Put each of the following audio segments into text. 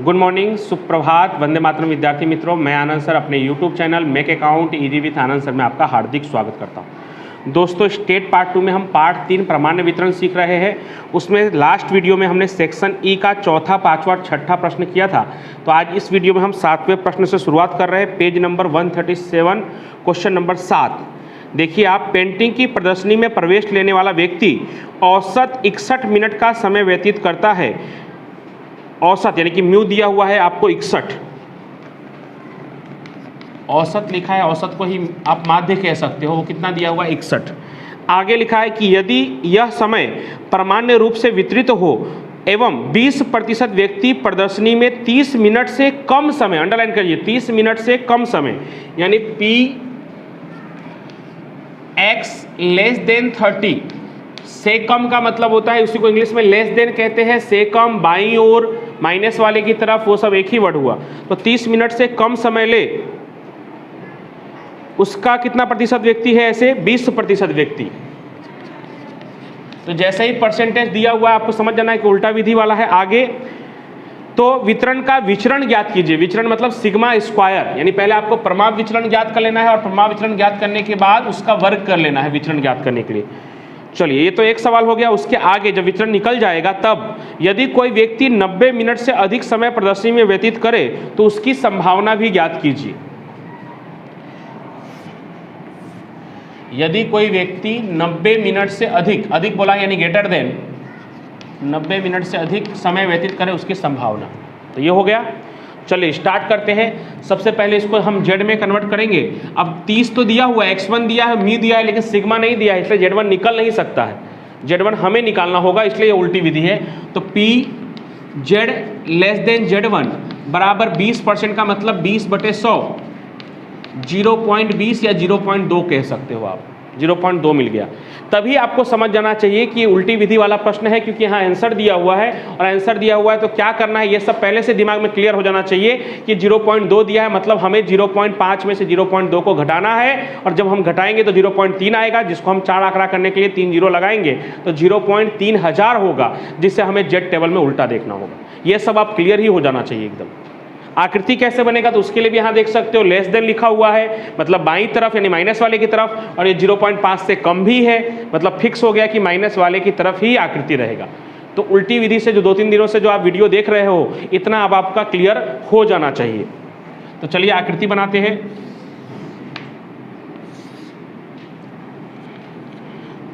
Good morning, सुप्रभात, वंदे मातरम विद्यार्थी मित्रों। मैं आनंद सर अपने YouTube channel make account easy with Anand sir में आपका हार्दिक स्वागत करता हूं। दोस्तों, स्टेट पार्ट 2 में हम पार्ट 3 प्रामाण्य वितरण सीख रहे हैं। उसमें लास्ट वीडियो में हमने सेक्शन ई का चौथा, पांचवा और छठा प्रश्न किया था। तो आज इस वीडियो में हम 7वें प्रश्न से शुरुआत कर रहे हैं। Page number 137, question number 7। देखिए आप, पेंटिंग की प्रदर्शनी में प्रवेश लेने वाला व्यक्ति औसत 61 मिनट का समय व्यतीत करता है। औसत यानी कि म्यू दिया हुआ है आपको 61, औसत लिखा है, औसत को ही आप माध्य कह सकते हो। वो कितना दिया हुआ है? 61। आगे लिखा है कि यदि यह समय प्रामाण्य रूप से वितरित हो एवं 20% व्यक्ति प्रदर्शनी में 30 मिनट से कम समय, अंडरलाइन करिए 30 मिनट से कम समय, यानी px <30 से कम का मतलब होता है, उसी को इंग्लिश में लेस देन कहते हैं। से कम, बाईं ओर, माइनस वाले की तरफ, वो सब एक ही वर्ड हुआ। तो 30 मिनट से कम समय ले, उसका कितना प्रतिशत व्यक्ति है? ऐसे 20% व्यक्ति। तो जैसे ही परसेंटेज दिया हुआ है आपको समझ जाना है कि उल्टा विधि वाला है। आगे तो वितरण का विचरण ज्ञात कीजिए। विचरण मतलब सिग्मा स्क्वायर, यानी पहले आपको प्रमाप विचरण ज्ञात कर लेना है और प्रमाप विचरण ज्ञात करने के बाद उसका वर्ग कर लेना है विचरण ज्ञात करने के लिए। चलिए, ये तो एक सवाल हो गया। उसके आगे जब विचरण निकल जाएगा तब यदि कोई व्यक्ति 90 मिनट से अधिक समय प्रदर्शनी में व्यतीत करे तो उसकी संभावना भी ज्ञात कीजिए। यदि कोई व्यक्ति 90 मिनट से अधिक, अधिक बोला यानी ग्रेटर देन 90 मिनट से अधिक समय व्यतीत करे, उसकी संभावना। तो ये हो गया। चलिए स्टार्ट करते हैं। सबसे पहले इसको हम जेड में कन्वर्ट करेंगे। अब 30 तो दिया हुआ है, x1 दिया है, म्यू दिया है, लेकिन सिग्मा नहीं दिया है, इसलिए z1 निकल नहीं सकता है। z1 हमें निकालना होगा, इसलिए ये उल्टी विधि है। तो p z less than z1 बराबर 20% का मतलब 20/100, 0.20 या 0.2 कह सकते हो आप। 0.2 मिल गया। तभी आपको समझ जाना चाहिए कि उल्टी विधि वाला प्रश्न है, क्योंकि यहाँ आंसर दिया हुआ है और आंसर दिया हुआ है तो क्या करना है ये सब पहले से दिमाग में क्लियर हो जाना चाहिए कि 0.2 दिया है, मतलब हमें 0.5 में से 0.2 को घटाना है। और जब हम घटाएंगे तो 0.3 आएगा, जिसको हम 4 आंकड़ा करने के लिए 3 जीरो लगाएंगे तो 0.3000 होगा, जिससे हमें जेड टेबल में उल्टा देखना होगा। ये सब आप क्लियर ही हो जाना चाहिए एकदम। आकृति कैसे बनेगा तो उसके लिए भी यहाँ देख सकते हो, लेस देन लिखा हुआ है, मतलब बाईं तरफ यानी माइनस वाले की तरफ, और ये 0.5 से कम भी है, मतलब फिक्स हो गया कि माइनस वाले की तरफ ही आकृति रहेगा। तो उल्टी विधि से जो 2-3 दिनों से जो आप वीडियो देख रहे हो, इतना अब आपका क्लियर हो जाना चाहिए। तो चलिए आकृति बनाते हैं।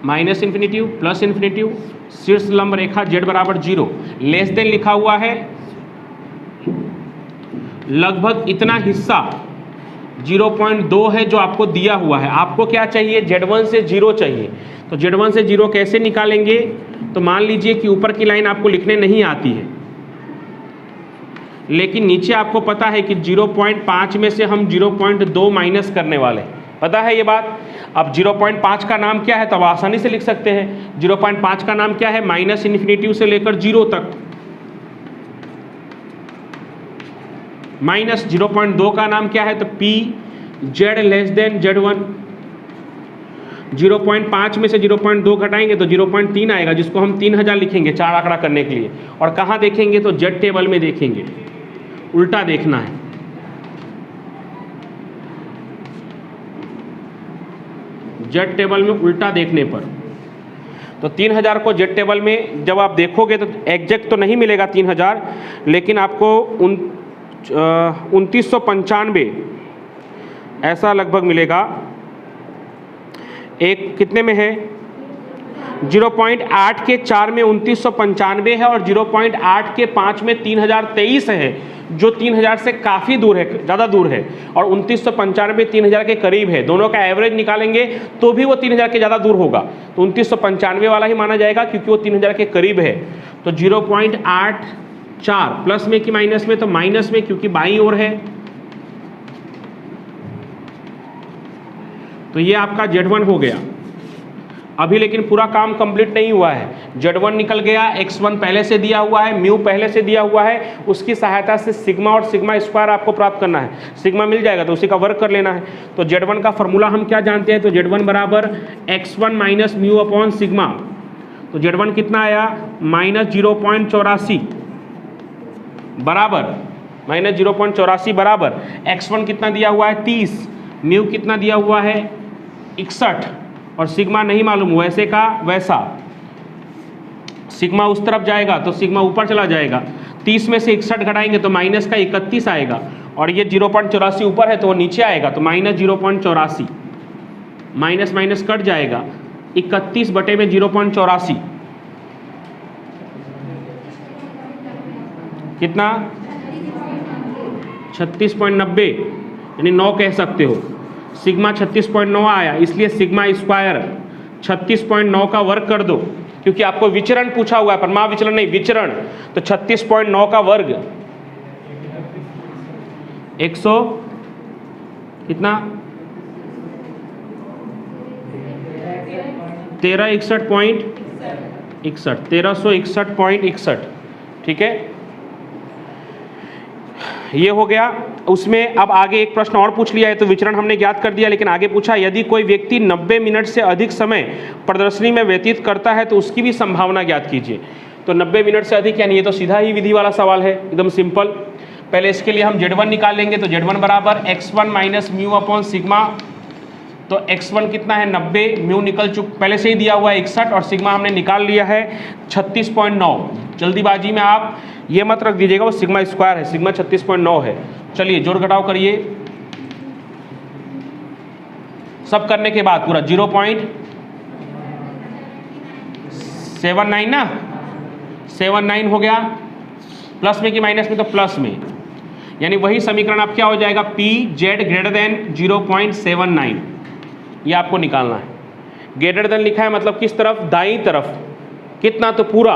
माइनस इन्फिनिटिव, प्लस इन्फिनिटिव, शीर्ष लंब रेखा z बराबर 0, लेस देन लिखा हुआ है, लगभग इतना हिस्सा 0.2 है जो आपको दिया हुआ है। आपको क्या चाहिए? z1 से 0 चाहिए। तो z1 से 0 कैसे निकालेंगे? तो मान लीजिए कि ऊपर की लाइन आपको लिखने नहीं आती है, लेकिन नीचे आपको पता है कि 0.5 में से हम 0.2 माइनस करने वाले हैं, पता है ये बात। अब 0.5 का नाम क्या है? तब आसानी से लिख सकते हैं। 0.5 का नाम क्या है? माइनस इन्फिनिटिव से लेकर 0 तक। माइनस 0.2 का नाम क्या है? तो p z less than z1। 0.5 में से 0.2 घटाएंगे तो 0.3 आएगा, जिसको हम 3000 लिखेंगे 4 आंकड़ा करने के लिए। और कहाँ देखेंगे? तो z टेबल में देखेंगे, उल्टा देखना है। z टेबल में उल्टा देखने पर तो 3000 को z टेबल में जब आप देखोगे तो एग्जैक्ट तो नहीं मिलेगा 3000, लेकिन आपको 2995 ऐसा लगभग मिलेगा। एक कितने में है? 0.8 के 4 में 2995 है और 0.8 के 5 में 3023 है, जो 3000 से काफ़ी दूर है, ज़्यादा दूर है। और 2995 3000 के करीब है। दोनों का एवरेज निकालेंगे तो भी वो 3000 के ज़्यादा दूर होगा। तो 2995 वाला ही माना जाएगा, क्योंकि वो 3000 के करीब है। तो 0.84 प्लस में कि माइनस में? तो माइनस में, क्योंकि बाईं ओर है। तो ये आपका z1 हो गया। अभी लेकिन पूरा काम कंप्लीट नहीं हुआ है। z1 निकल गया, x1 पहले से दिया हुआ है, म्यू पहले से दिया हुआ है। उसकी सहायता से सिग्मा और सिग्मा स्क्वायर आपको प्राप्त करना है। सिग्मा मिल जाएगा तो उसी का वर्ग कर लेना है। तो z1 का फॉर्मूला हम क्या जानते हैं? तो z1 बराबर x1 minus mu upon sigma. तो z1 कितना आया? -0.84 बराबर -0.84 बराबर x1 कितना दिया हुआ है 30, म्यू कितना दिया हुआ है 61 और सिग्मा नहीं मालूम, वैसे का वैसा। सिग्मा उस तरफ जाएगा तो सिग्मा ऊपर चला जाएगा, 30 में से 61 घटाएंगे तो माइनस का 31 आएगा और ये 0.84 ऊपर है तो वो नीचे आएगा तो -0.84, माइनस माइनस कट जाएगा, 31 बटे में 0.84 कितना 36.90 यानी 9 कह सकते हो। सिग्मा 36.9 आया, इसलिए सिग्मा स्क्वायर 36.9 का वर्ग कर दो, क्योंकि आपको विचरण पूछा हुआ है, परिमाप विचलन नहीं विचरण। तो 36.9 का वर्ग 100 कितना 1361.61 ठीक है, ये हो गया। उसमें अब आगे एक प्रश्न और पूछ लिया है, तो विचरण हमने ज्ञात कर दिया, लेकिन आगे पूछा यदि कोई व्यक्ति 90 मिनट से अधिक समय प्रदर्शनी में व्यतीत करता है तो उसकी भी संभावना ज्ञात कीजिए। तो 90 मिनट से अधिक यानी ये तो सीधा ही विधि वाला सवाल है, एकदम सिंपल। पहले इसके लिए हम Z1 निकाल लेंगे, तो Z1 बराबर x1 minus mu upon sigma. तो x1 कितना है 90, म्यू निकल पहले से ही दिया हुआ है 61 और सिग्मा हमने निकाल लिया है 36.9। जल्दीबाजी में आप ये मत रख दीजिएगा वो सिग्मा स्क्वायर है, सिग्मा 36.9 है। चलिए जोड़ घटाव करिए, सब करने के बाद पूरा 0.79 ना 79 हो गया, प्लस में कि माइनस में, तो प्लस में, यानी वही समीकरण आप क्या हो जाएगा PZ ग्रेटर देन 0.79, ये आपको निकालना है। ग्रेटर देन लिखा है मतलब किस तरफ, दाईं तरफ, कितना तो पूरा,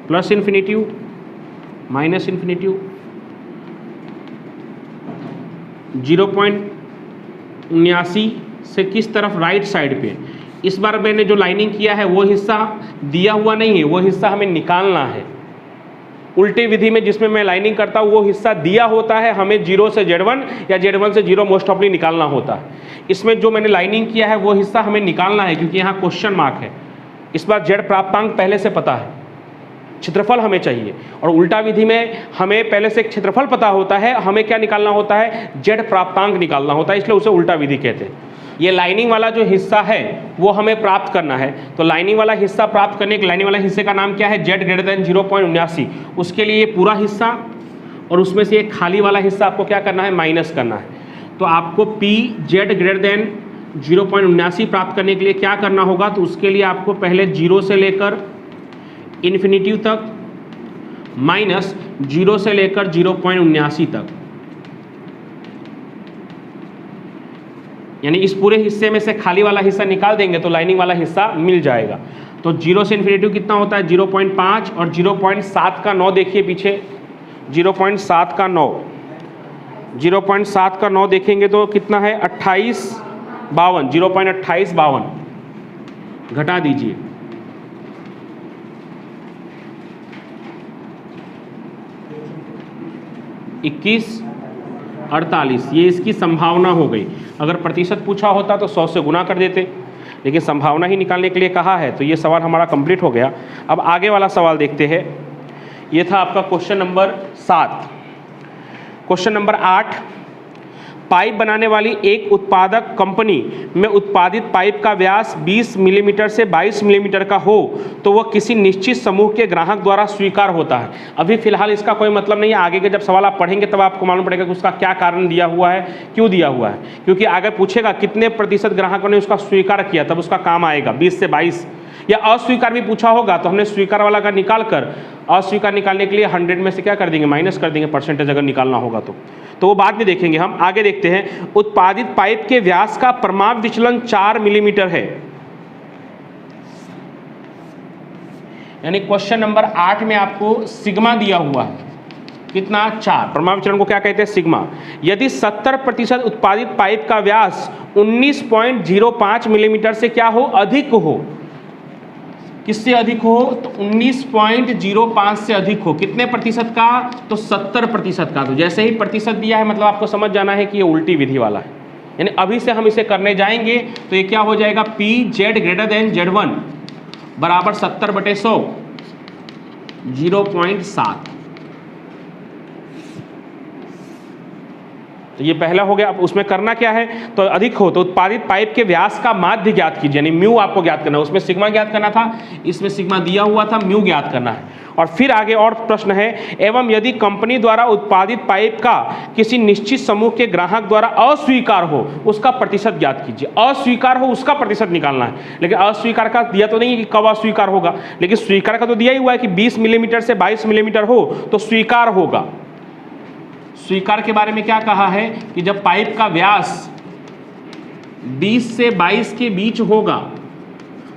प्लस इन्फिनिटिव माइनस इन्फिनिटिव, 0.79 से किस तरफ, राइट साइड पे। इस बार मैंने जो लाइनिंग किया है वो हिस्सा दिया हुआ नहीं है, वो हिस्सा हमें निकालना है। उल्टी विधि में जिसमें मैं लाइनिंग करता हूँ वो हिस्सा दिया होता है, हमें 0 से Z1 या Z1 से 0 मोस्ट ऑफली निकालना होता है। इसमें जो मैंने लाइनिंग किया है वो हिस्सा हमें निकालना है, क्योंकि यहाँ क्वेश्चन मार्क है। इस बार Z प्राप्तांक पहले से पता है, क्षेत्रफल हमें चाहिए, और उल्टा विधि में हमें पहले से क्षेत्रफल पता होता है, हमें क्या निकालना होता है, Z प्राप्तांक निकालना होता है, इसलिए उसे उल्टा विधि कहते हैं। ये लाइनिंग वाला जो हिस्सा है वो हमें प्राप्त करना है, तो लाइनिंग वाला हिस्सा प्राप्त करने के लाइनिंग वाला हिस्से का नाम क्या है, Z ग्रेटर देन 0.79। उसके लिए ये पूरा हिस्सा और उसमें से एक खाली वाला हिस्सा आपको क्या करना है, माइनस करना है। तो आपको PZ ग्रेटर देन 0.79 प्राप्त करने के लिए क्या करना होगा, तो उसके लिए आपको पहले 0 से लेकर इन्फिनिटिव तक माइनस 0 से लेकर 0.79 तक, यानी इस पूरे हिस्से में से खाली वाला हिस्सा निकाल देंगे तो लाइनिंग वाला हिस्सा मिल जाएगा। तो 0 से इन्फिनिटिव कितना होता है 0.5 और 0.7 का 9 देखिए पीछे, 0.7 का 9, 0.7 का 9 देखेंगे तो कितना है 2852, 0.2852 घटा दीजिए, 2148, ये इसकी संभावना हो गई। अगर प्रतिशत पूछा होता तो 100 से गुना कर देते, लेकिन संभावना ही निकालने के लिए कहा है, तो ये सवाल हमारा कंप्लीट हो गया। अब आगे वाला सवाल देखते हैं। ये था आपका question number 7। Question number 8, pipe बनाने वाली एक उत्पादक कंपनी में उत्पादित पाइप का व्यास 20 मिलीमीटर से 22 मिलीमीटर का हो तो वह किसी निश्चित समूह के ग्राहक द्वारा स्वीकार होता है। अभी फिलहाल इसका कोई मतलब नहीं है, आगे के जब सवाल आप पढ़ेंगे तब आपको मालूम पड़ेगा कि उसका क्या कारण दिया हुआ है, क्यों दिया हुआ है, क्योंकि आगे पूछेगा कितने प्रतिशत ग्राहकों ने उसका स्वीकार किया, तब उसका काम आएगा 20 से 22। या अस्वीकार भी पूछा होगा तो हमने स्वीकार वाला का निकाल कर अस्वीकार निकालने के लिए 100 में से क्या कर देंगे, माइनस कर देंगे परसेंटेज, अगर निकालना होगा तो वो बाद में देखेंगे हम। आगे देखते हैं, उत्पादित पाइप के व्यास का परिमाप विचलन 4 मिलीमीटर है। यानी क्वेश्चन नंबर 8 में आपको सिग्मा दिया हुआ है, कितना 4, परिमाप विचलन को क्या कहते हैं, सिग्मा। यदि 70% उत्पादित पाइप का व्यास 19.05 मिलीमीटर से क्या हो, अधिक हो, किससे अधिक हो, तो 19.05 से अधिक हो, कितने प्रतिशत का, तो 70% का। तो जैसे ही प्रतिशत दिया है मतलब आपको समझ जाना है कि ये उल्टी विधि वाला है, यानी अभी से हम इसे करने जाएंगे तो ये क्या हो जाएगा, P Z greater than Z1 बराबर 70/100 0.7। तो ये पहला हो गया। अब उसमें करना क्या है, तो अधिक हो तो उत्पादित पाइप के व्यास का माध्य ज्ञात कीजिए, यानी म्यू आपको ज्ञात करना है। उसमें सिग्मा ज्ञात करना था, इसमें सिग्मा दिया हुआ था, म्यू ज्ञात करना है। और फिर आगे और प्रश्न है, एवं यदि कंपनी द्वारा उत्पादित पाइप का किसी निश्चित समूह के ग्राहक द्वारा अस्वीकार हो, उसका प्रतिशत ज्ञात कीजिए। अस्वीकार हो उसका प्रतिशत निकालना है, लेकिन अस्वीकार का दिया तो नहीं है कि कब अस्वीकार होगा, लेकिन स्वीकार का तो दिया ही हुआ है कि 20 मिलीमीटर से 22 मिलीमीटर हो तो स्वीकार होगा। स्वीकार के बारे में क्या कहा है कि जब पाइप का व्यास 20 से 22 के बीच होगा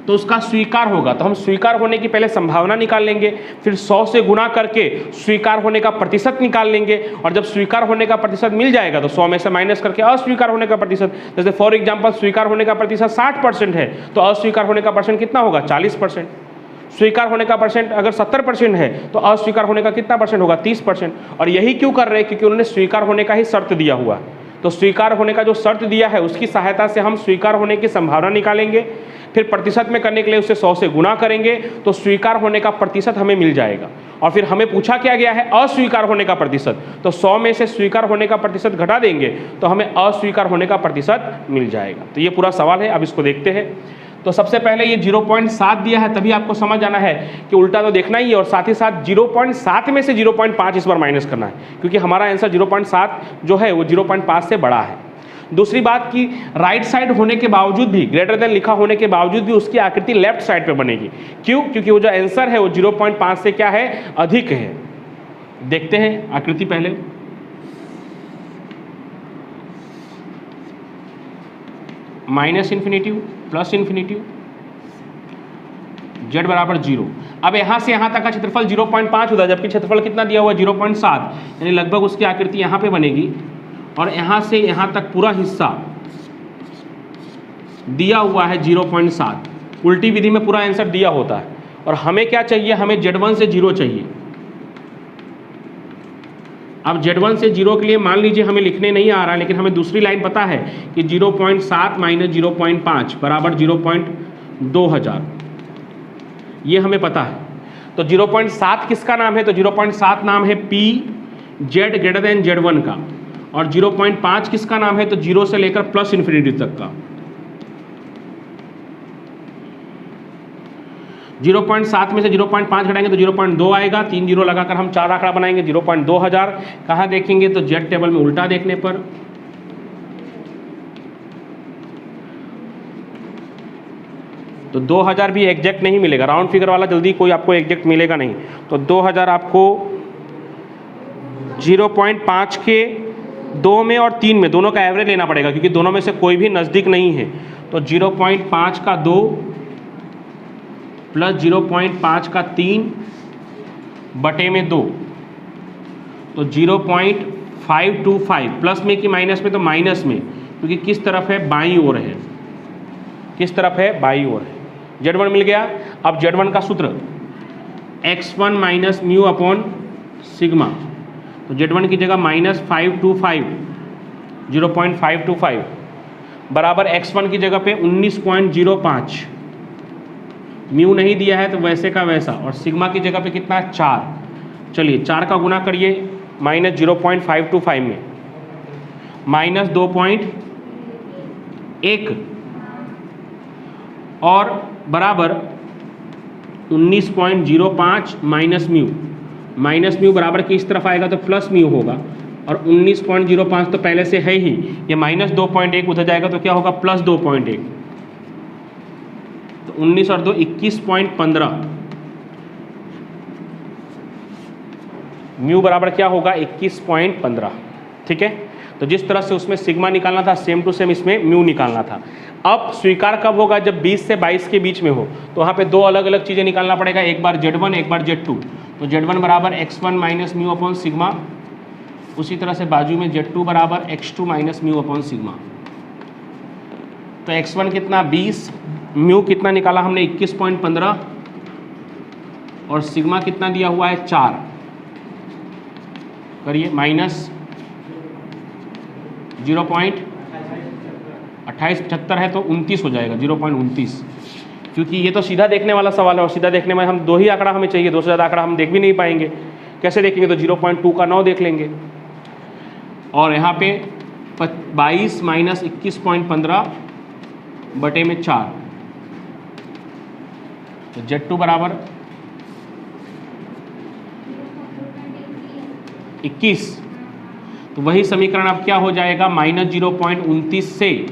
तो उसका स्वीकार होगा। तो हम स्वीकार होने की पहले संभावना निकाल लेंगे, फिर 100 से गुणा करके स्वीकार होने का प्रतिशत निकाल लेंगे, और जब स्वीकार होने का प्रतिशत मिल जाएगा तो 100 में से माइनस करके अस्वीकार होने का प्रतिशत, जैसे फॉर एग्जांपल स्वीकार होने का प्रतिशत 60% है तो अस्वीकार होने का परसेंट कितना होगा, 40%। स्वीकार होने का परसेंट अगर 70% है तो अस्वीकार होने का कितना परसेंट होगा, 30%। और यही क्यों कर रहे हैं, क्योंकि उन्होंने स्वीकार होने का ही शर्त दिया हुआ है। तो स्वीकार होने का जो शर्त दिया है उसकी सहायता से हम स्वीकार होने की संभावना निकालेंगे, फिर प्रतिशत में करने के लिए उसे 100 से गुणा करेंगे तो स्वीकार होने का प्रतिशत हमें मिल जाएगा। और फिर हमें पूछा क्या गया है, अस्वीकार होने का प्रतिशत, तो 100 में से स्वीकार होने का प्रतिशत घटा देंगे तो हमें अस्वीकार होने का प्रतिशत मिल जाएगा। तो ये पूरा सवाल है, अब इसको देखते हैं। तो सबसे पहले ये 0.7 दिया है, तभी आपको समझ आना है कि उल्टा तो देखना ही है, और साथ ही साथ 0.7 में से 0.5 इस बार माइनस करना है, क्योंकि हमारा आंसर 0.7 जो है वो 0.5 से बड़ा है। दूसरी बात कि राइट साइड होने के बावजूद भी, ग्रेटर देन लिखा होने के बावजूद भी उसकी आकृति लेफ्ट साइड पे बनेगी। क्यों? क्योंकि वो जो आंसर है वो 0.5 से क्या है, अधिक है। देखते हैं आकृति पहले। Minus infinitive plus infinitive, z बराबर 0। अब यहाँ से यहाँ तक का क्षेत्रफल 0.5 होता है, जबकि क्षेत्रफल कितना दिया हुआ है 0.7, यानी लगभग उसकी आकृति यहाँ पे बनेगी, और यहाँ से यहाँ तक पूरा हिस्सा दिया हुआ है 0.7। उल्टी विधि में पूरा आंसर दिया होता है। और हमें क्या चाहिए, हमें Z1 से 0 चाहिए। अब Z1 से 0 के लिए मान लीजिए हमें लिखने नहीं आ रहा, लेकिन हमें दूसरी लाइन पता है कि 0.7 माइनस 0.5 बराबर 0.2000, ये हमें पता है। तो 0.7 किसका नाम है, तो 0.7 नाम है P Z greater than Z1 का, और 0.5 किसका नाम है, तो 0 से लेकर प्लस इन्फिनिटी तक का। 0.7 में से 0.5 घटाएंगे तो 0.2 आएगा, 3 जीरो लगाकर हम 4 आंकड़ा बनाएंगे 0.2000। कहाँ देखेंगे, तो जेड टेबल में उल्टा देखने पर। तो 2000 भी एग्जैक्ट नहीं मिलेगा, राउंड फिगर वाला जल्दी कोई आपको एग्जैक्ट मिलेगा नहीं। तो 2000 आपको 0.5 के 2 में और 3 में दोनों का एवरेज लेना पड़ेगा, क्योंकि दोनों में से कोई भी नज़दीक नहीं है। तो 0.5 का 2 प्लस 0.5 का 3 बटे में 2, तो 0.525। प्लस में कि माइनस में, तो माइनस में, क्योंकि किस तरफ है, बाईं ओर है। किस तरफ है, बाईं ओर है। Z1 मिल गया। अब Z1 का सूत्र x1 minus mu upon sigma, तो Z1 की जगह -525 0.525 बराबर x1 की जगह पे 19.05। म्यू नहीं दिया है तो वैसे का वैसा, और सिग्मा की जगह पे कितना, 4। चलिए 4 का गुना करिए -0.525 में, -2.1 और बराबर 19.05 माइनस म्यू बराबर किस तरफ आएगा, तो प्लस म्यू होगा। और 19.05 तो पहले से है ही, ये -2.1 उधर जाएगा तो क्या होगा, +2.1। तो 19 और 2 21.15। म्यू बराबर क्या होगा, 21.15। ठीक है। तो जिस तरह से उसमें सिग्मा निकालना था, सेम टू सेम इसमें म्यू निकालना था। अब स्वीकार कब होगा, जब 20 से 22 के बीच में हो, तो वहाँ पे दो अलग अलग चीज़ें निकालना पड़ेगा, एक बार Z1 एक बार Z2। तो Z1 बराबर x1 minus mu upon sigma, उसी तरह से बाजू में Z2 बराबर x2 minus mu upon sigma. तो x1 कितना 20, म्यू कितना निकाला हमने 21.15, और सिग्मा कितना दिया हुआ है 4। करिए -0.525 2875 है तो 29 हो जाएगा, 0.29, क्योंकि ये तो सीधा देखने वाला सवाल है और सीधा देखने में हम 2 ही आंकड़ा हमें चाहिए, 2 से ज़्यादा आंकड़ा हम देख भी नहीं पाएंगे। कैसे देखेंगे? तो 0.2 का 9 देख लेंगे और यहाँ पे 22 माइनस 21.15 बटे में 4, तो Z2 बराबर 21। तो वही समीकरण अब क्या हो जाएगा? माइनस 0.29 से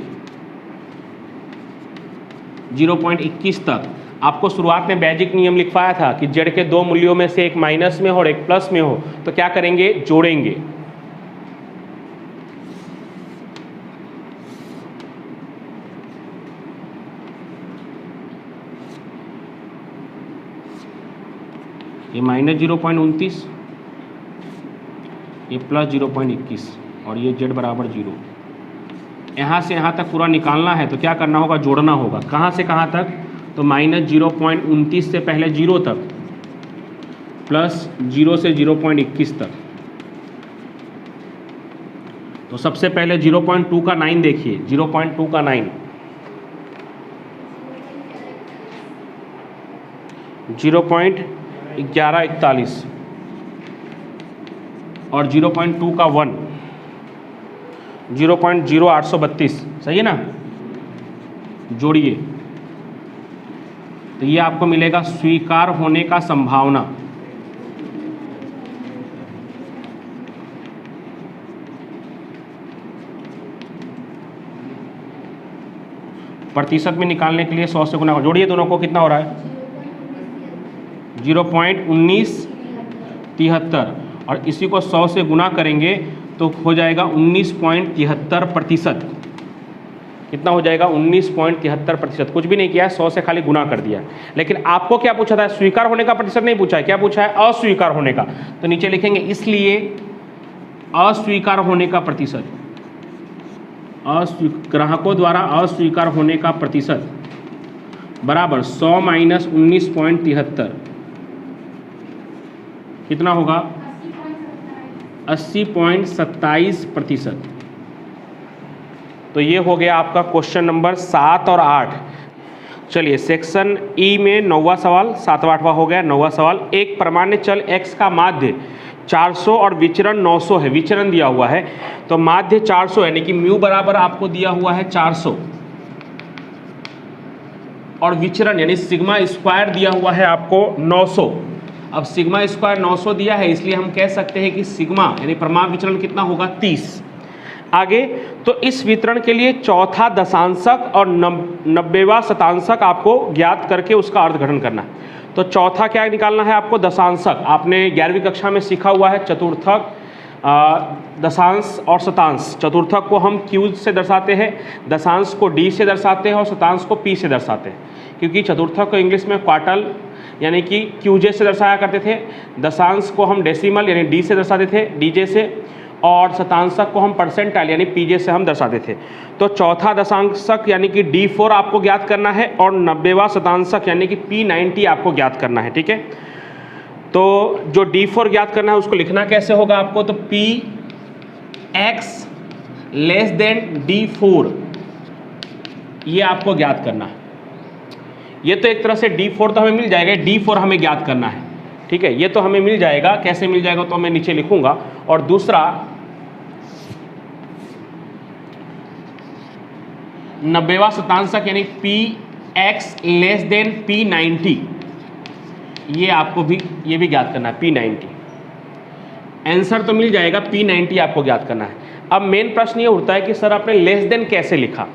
0.21 तक। आपको शुरुआत में बेसिक नियम लिखवाया था कि जेड के 2 मूल्यों में से एक माइनस में हो और एक प्लस में हो, तो क्या करेंगे? जोड़ेंगे। ये माइनस 0.29, ये प्लस 0.21 और ये जेड बराबर 0। यहाँ से यहाँ तक पूरा निकालना है तो क्या करना होगा? जोड़ना होगा। कहाँ से कहाँ तक? तो माइनस 0.29 से पहले 0 तक, प्लस 0 से 0.21 तक। तो सबसे पहले 0.2 का 9 देखिए, 0.2 का 9, 0.1141 और 0.2 का 1, 0.0832, सही है ना? जोड़िए तो ये आपको मिलेगा स्वीकार होने का संभावना। प्रतिशत में निकालने के लिए 100 से गुना, जोड़िए दोनों को, कितना हो रहा है? 0.1973 और इसी को 100 से गुना करेंगे तो हो जाएगा 19.73%। कितना हो जाएगा? 19.73%। कुछ भी नहीं किया है, 100 से खाली गुना कर दिया। लेकिन आपको क्या पूछा था? स्वीकार होने का प्रतिशत नहीं पूछा है, क्या पूछा है? अस्वीकार होने का। तो नीचे लिखेंगे इसलिए अस्वीकार होने का प्रतिशत, ग्राहकों द्वारा अस्वीकार होने का प्रतिशत बराबर 100 माइनस 19.73, कितना होगा? 80.27%। तो ये हो गया आपका क्वेश्चन नंबर 7 और 8। चलिए सेक्शन ई में 9वां सवाल, 7वां 8वां हो गया। 9वां सवाल, एक परमाण्य चल x का माध्य 400 और विचरण 900 है। विचरण दिया हुआ है तो माध्य 400 यानी कि म्यू बराबर आपको दिया हुआ है 400 और विचरण यानी सिग्मा स्क्वायर दिया हुआ है आपको 900। अब सिग्मा स्क्वायर 900 दिया है इसलिए हम कह सकते हैं कि सिग्मा यानी परमाणु विचरण कितना होगा? 30। आगे तो इस वितरण के लिए चौथा दशांशक और 90वां शतांशक आपको ज्ञात करके उसका अर्थघटन करना है। तो चौथा क्या निकालना है आपको? दशांशक। आपने 11वीं कक्षा में सीखा हुआ है चतुर्थक, दशांश और शतांश। चतुर्थक को हम क्यू से दर्शाते हैं, दशांश को डी से दर्शाते हैं और शतांश को पी से दर्शाते हैं, क्योंकि चतुर्थक को इंग्लिश में क्वार्टल यानी कि क्यूजे से दर्शाया करते थे, दशांश को हम डेसिमल यानी डी से दर्शाते थे, डीजे से, और शतांशक को हम परसेंटाइल यानी पीजे से हम दर्शाते थे। तो चौथा दशांशक यानी कि D4 आपको ज्ञात करना है और 90वां शतांशक यानी कि P90 आपको ज्ञात करना है। ठीक है, तो जो D4 ज्ञात करना है उसको लिखना कैसे होगा आपको? तो Px लेस देन D4, ये आपको ज्ञात करना है। ये तो एक तरह से D4 तो हमें मिल जाएगा, D4 हमें ज्ञात करना है। ठीक है, ये तो हमें मिल जाएगा। कैसे मिल जाएगा तो मैं नीचे लिखूंगा। और दूसरा 90वां शतांशक यानी Px लेस देन P90, ये आपको भी ये भी ज्ञात करना है। P90 आंसर तो मिल जाएगा, P90 आपको ज्ञात करना है। अब मेन प्रश्न ये उठता है कि सर आपने लेस देन कैसे लिखा?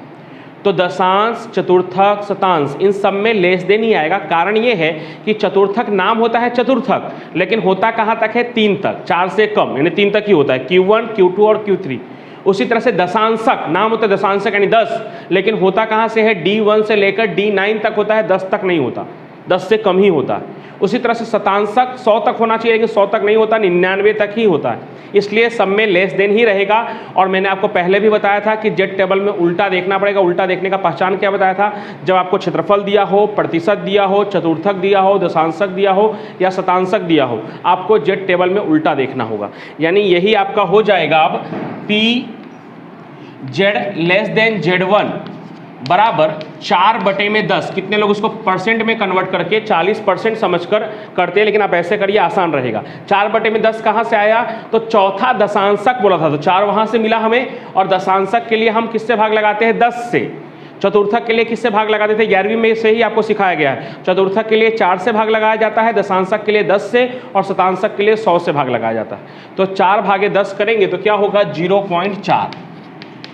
तो दशांश, चतुर्थक, शतांश इन सब में लेस देन ही आएगा। कारण ये है कि चतुर्थक नाम होता है चतुर्थक, लेकिन होता कहाँ तक है? 3 तक, 4 से कम यानी 3 तक ही होता है, Q1, Q2 और Q3। उसी तरह से दशांशक नाम होता है दशांशक यानी 10, लेकिन होता कहाँ से है? D1 से लेकर D9 तक होता है, 10 तक नहीं होता, 10 से कम ही होता है। उसी तरह से शतांशक 100 तक होना चाहिए, लेकिन 100 तक नहीं होता, 99 तक ही होता है। इसलिए सब में लेस देन ही रहेगा। और मैंने आपको पहले भी बताया था कि जेड टेबल में उल्टा देखना पड़ेगा। उल्टा देखने का पहचान क्या बताया था? जब आपको क्षेत्रफल दिया हो, प्रतिशत दिया हो, चतुर्थक दिया हो, दशांशक दिया हो या शतांशक दिया हो, आपको जेड टेबल में उल्टा देखना होगा। यानी यही आपका हो जाएगा अब जेड लेस देन Z1 बराबर 4/10। कितने लोग उसको परसेंट में कन्वर्ट करके 40% समझकर करते हैं, लेकिन आप ऐसे करिए, आसान रहेगा। 4/10 कहाँ से आया? तो चौथा दशांशक बोला था, तो 4 वहाँ से मिला हमें, और दशांशक के लिए हम किससे भाग लगाते हैं? 10 से। चतुर्थक के लिए किससे भाग लगाते थे? 11वीं में से ही आपको सिखाया गया है। चतुर्थक के लिए 4 से भाग लगाया जाता है, दशांशक के लिए 10 से, और शतांशक के लिए 100 से भाग लगाया जाता है। तो 4/10 करेंगे तो क्या होगा? 0.4,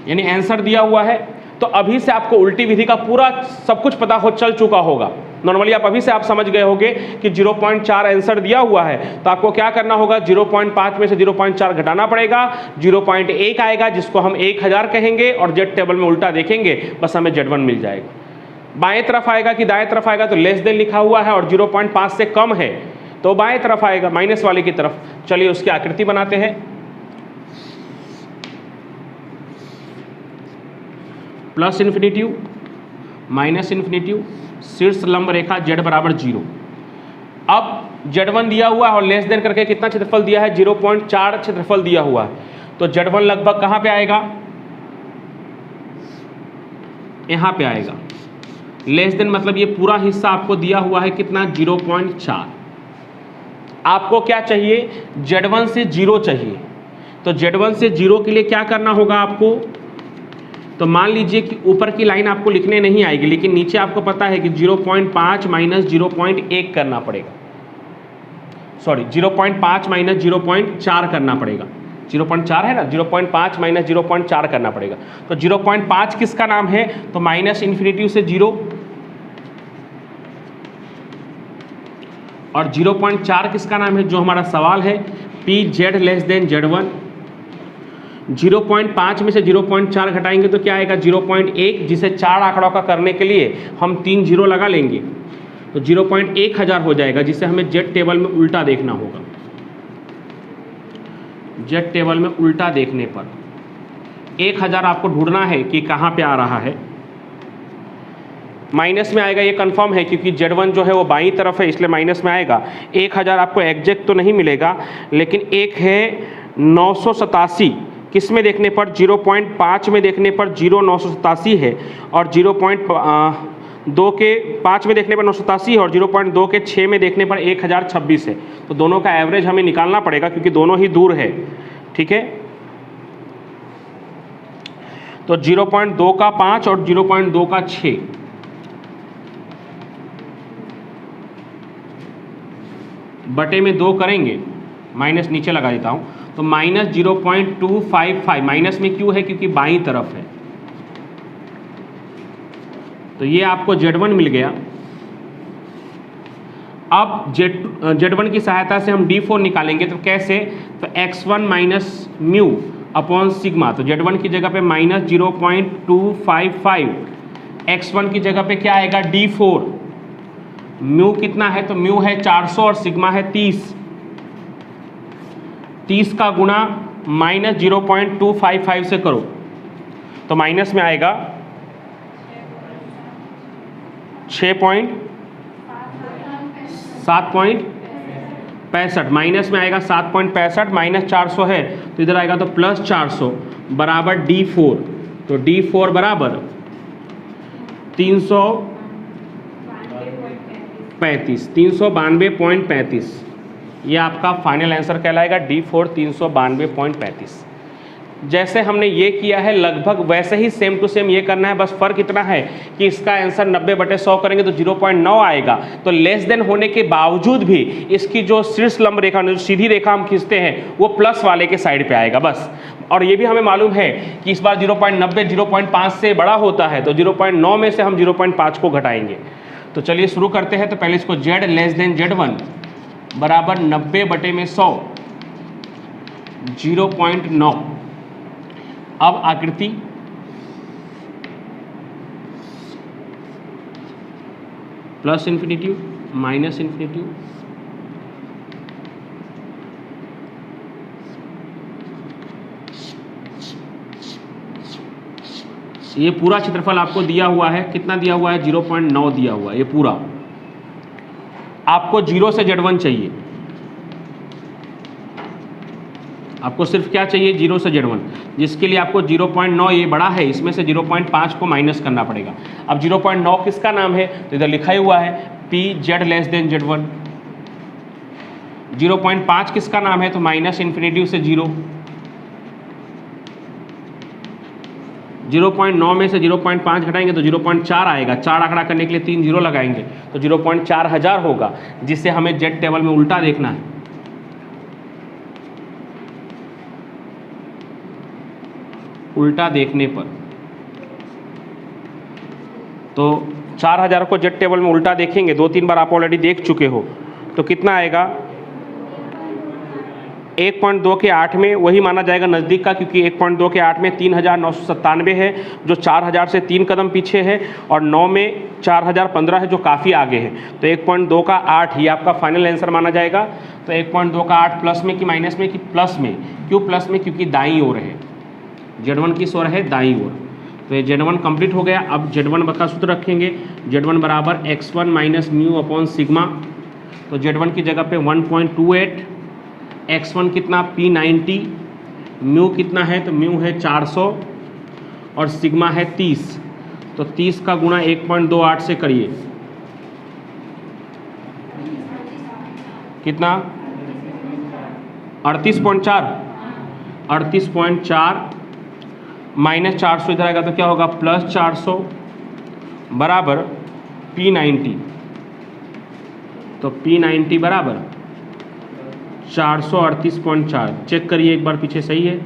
यानी आंसर दिया हुआ है। तो अभी से आपको उल्टी विधि का पूरा सब कुछ पता हो चल चुका होगा। नॉर्मली आप अभी से आप समझ गए होंगे कि 0.4 आंसर दिया हुआ है, तो आपको क्या करना होगा? 0.5 में से 0.4 घटाना पड़ेगा, 0.1 आएगा, जिसको हम 1000 कहेंगे, और जेड टेबल में उल्टा देखेंगे, बस हमें Z1 मिल जाएगा। बाएं तरफ आएगा कि दाएं तरफ आएगा? तो लेस देन लिखा हुआ है और 0.5 से कम है तो बाएं तरफ आएगा, माइनस वाले की तरफ। चलिए उसकी आकृति बनाते हैं। प्लस इन्फिनिटिव माइनस इन्फिनिटिव, शीर्ष लंब रेखा Z बराबर 0। अब Z1 दिया हुआ है और लेस देन करके कितना क्षेत्रफल दिया है? 0.4 क्षेत्रफल दिया हुआ है। तो Z1 लगभग कहाँ पे आएगा? यहाँ पे आएगा। लेस देन मतलब ये पूरा हिस्सा आपको दिया हुआ है कितना? 0.4। आपको क्या चाहिए? Z1 से 0 चाहिए। तो Z1 से 0 के लिए क्या करना होगा आपको? तो मान लीजिए कि ऊपर की लाइन आपको लिखने नहीं आएगी, लेकिन नीचे आपको पता है कि 0.5 माइनस 0.1 करना पड़ेगा। सॉरी, 0.5 माइनस 0.4 करना पड़ेगा। 0.4 है ना, 0.5 माइनस 0.4 करना पड़ेगा। तो 0.5 किसका नाम है? तो माइनस इन्फिनिटी से 0, और 0.4 किसका नाम है? जो हमारा सवाल है, PZ लेस देन Z1। 0.5 में से 0.4 घटाएंगे तो क्या आएगा? 0.1, जिसे 4 आंकड़ों का करने के लिए हम 3 0 लगा लेंगे, तो 0.1000 हो जाएगा, जिसे हमें जेड टेबल में उल्टा देखना होगा। जेड टेबल में उल्टा देखने पर 1000 आपको ढूंढना है कि कहाँ पे आ रहा है। माइनस में आएगा, ये कंफर्म है, क्योंकि Z1 जो है वो बाईं तरफ है, इसलिए माइनस में आएगा। 1000 आपको एग्जैक्ट तो नहीं मिलेगा, लेकिन एक है 987, किस में देखने पर? 0.5 में देखने पर 0,987 है, और 0.2 के 5 में देखने पर 987 है, और 0.2 के 6 में देखने पर 1026 है। तो दोनों का एवरेज हमें निकालना पड़ेगा, क्योंकि दोनों ही दूर है। ठीक है, तो 0.2 का 5 और 0.2 का 6, बटे में 2 करेंगे, माइनस नीचे लगा देता हूं, तो माइनस 0.255। माइनस में क्यों है? क्योंकि बाईं तरफ है। तो ये आपको Z1 मिल गया। अब Z1 की सहायता से हम D4 निकालेंगे, तो कैसे? तो x1 minus mu upon sigma. तो Z1 की जगह पे माइनस 0.255, x1 की जगह पे क्या आएगा? D4। म्यू कितना है? तो म्यू है 400 और सिग्मा है 30। 30 का गुणा माइनस 0.255 से करो, तो माइनस में आएगा 7.65, माइनस में आएगा 7.65, माइनस 400 है तो इधर आएगा तो प्लस 400 बराबर D4। तो D4 बराबर 392.35, ये आपका फाइनल आंसर कहलाएगा। D4 392.35। जैसे हमने ये किया है लगभग वैसे ही सेम टू सेम ये करना है, बस फर्क इतना है कि इसका आंसर 90/100 करेंगे तो 0.9 आएगा। तो लेस देन होने के बावजूद भी इसकी जो शीर्ष लंब रेखा, जो सीधी रेखा हम खींचते हैं, वो प्लस वाले के साइड पे आएगा बस। और ये भी हमें मालूम है कि इस बार 0.90 0.5 से बड़ा होता है, तो 0.9 में से हम 0.5 को घटाएंगे। तो चलिए शुरू करते हैं। तो पहले इसको Z लेस देन Z1 बराबर 90/100 0.9। अब आकृति प्लस इन्फिनिटी माइनस इन्फिनिटी, ये पूरा क्षेत्रफल आपको दिया हुआ है। कितना दिया हुआ है? 0.9 दिया हुआ है। ये पूरा आपको 0 से Z1 चाहिए। आपको सिर्फ क्या चाहिए 0 से Z1, जिसके लिए आपको 0.9 ये बड़ा है, इसमें से 0.5 को माइनस करना पड़ेगा। अब 0.9 किसका नाम है, तो इधर लिखा ही हुआ है PZ लेस देन Z1। 0.5 किसका नाम है, तो माइनस इन्फिनिटी से 0। 0.9 में से 0.5 घटाएंगे तो 0.4 आएगा। 4 आंकड़ा करने के लिए 3 जीरो लगाएंगे तो 0.4000 होगा, जिससे हमें जेड टेबल में उल्टा देखना है। उल्टा देखने पर तो 4000 को जेड टेबल में उल्टा देखेंगे, 2-3 बार आप ऑलरेडी देख चुके हो, तो कितना आएगा 1.2 के 8 में वही माना जाएगा नज़दीक का, क्योंकि 1.2 के 8 में 3997 है जो 4000 से 3 कदम पीछे है, और 9 में 4015 है जो काफ़ी आगे है। तो 1.2 का 8 ये आपका फाइनल आंसर माना जाएगा। तो 1.2 का 8 प्लस में कि माइनस में कि प्लस में, क्यों प्लस में, क्योंकि दाईं ओर है, Z1 किस ओर है, दाईं ओर। तो ये Z1 कंप्लीट हो गया। अब Z1 का सूत्र रखेंगे, Z1 बराबर x1 minus mu upon sigma. तो Z1 की जगह पे 1.28, x1 कितना P90, म्यू कितना है, तो म्यू है 400 और सिग्मा है 30। तो 30 का गुणा 1.28 से करिए, कितना 38.4 माइनस 400 इधर आएगा तो क्या होगा प्लस 400 बराबर P90। तो P90 बराबर 438.4। चेक करिए एक बार पीछे, सही है।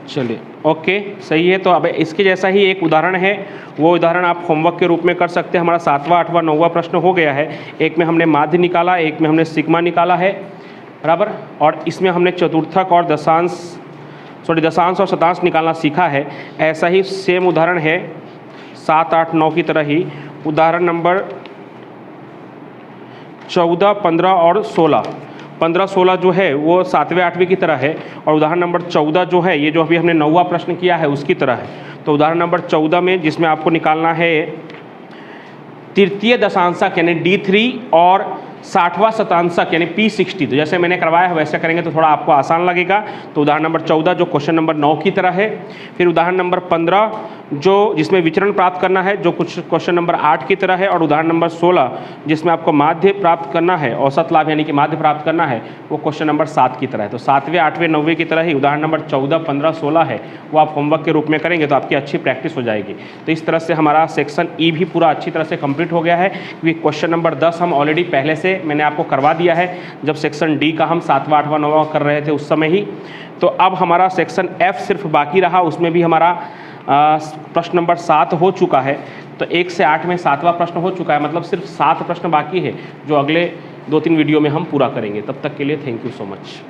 चलिए ओके, सही है। तो अब इसके जैसा ही एक उदाहरण है, वो उदाहरण आप होमवर्क के रूप में कर सकते हैं। हमारा 7वां 8वां 9वां प्रश्न हो गया है। एक में हमने माध्य निकाला, एक में हमने सिग्मा निकाला है, बराबर, और इसमें हमने चतुर्थक और दशांश और शतांश निकालना सीखा है। ऐसा ही सेम उदाहरण है 7, 8, 9 की तरह ही। उदाहरण नंबर 14, 15 और 16। 15, 16 जो है वो 7वें 8वें की तरह है, और उदाहरण नंबर 14 जो है, ये जो अभी हमने 9वां प्रश्न किया है उसकी तरह है। तो उदाहरण नंबर 14 में जिसमें आपको निकालना है तृतीय दशांशक यानी D3 और 60वां शतांशक यानी P60। तो जैसे मैंने करवाया है वैसे करेंगे तो थोड़ा आपको आसान लगेगा। तो उदाहरण नंबर 14 जो क्वेश्चन नंबर 9 की तरह है। फिर उदाहरण नंबर 15 जो जिसमें विचरण प्राप्त करना है, जो कुछ क्वेश्चन नंबर 8 की तरह है। और उदाहरण नंबर 16 जिसमें आपको माध्य प्राप्त करना है, औसत लाभ यानी कि माध्य प्राप्त करना है, वो क्वेश्चन नंबर 7 की तरह है। तो 7वें 8वें 9वें की तरह ही उदाहरण नंबर 14, 15, 16 है, वो आप होमवर्क के रूप में करेंगे तो आपकी अच्छी प्रैक्टिस हो जाएगी। तो इस तरह से हमारा सेक्शन ई भी पूरा अच्छी तरह से कंप्लीट हो गया है, क्योंकि क्वेश्चन नंबर 10 हम ऑलरेडी पहले से मैंने आपको करवा दिया है जब सेक्शन डी का हम 7वां 8वां 9वां कर रहे थे उस समय ही। तो अब हमारा सेक्शन एफ सिर्फ बाकी रहा, उसमें भी हमारा प्रश्न नंबर 7 हो चुका है। तो 1 से 8 में 7वां प्रश्न हो चुका है, मतलब सिर्फ 7 प्रश्न बाकी है जो अगले 2-3 वीडियो में हम पूरा करेंगे। तब तक के लिए थैंक यू सो मच।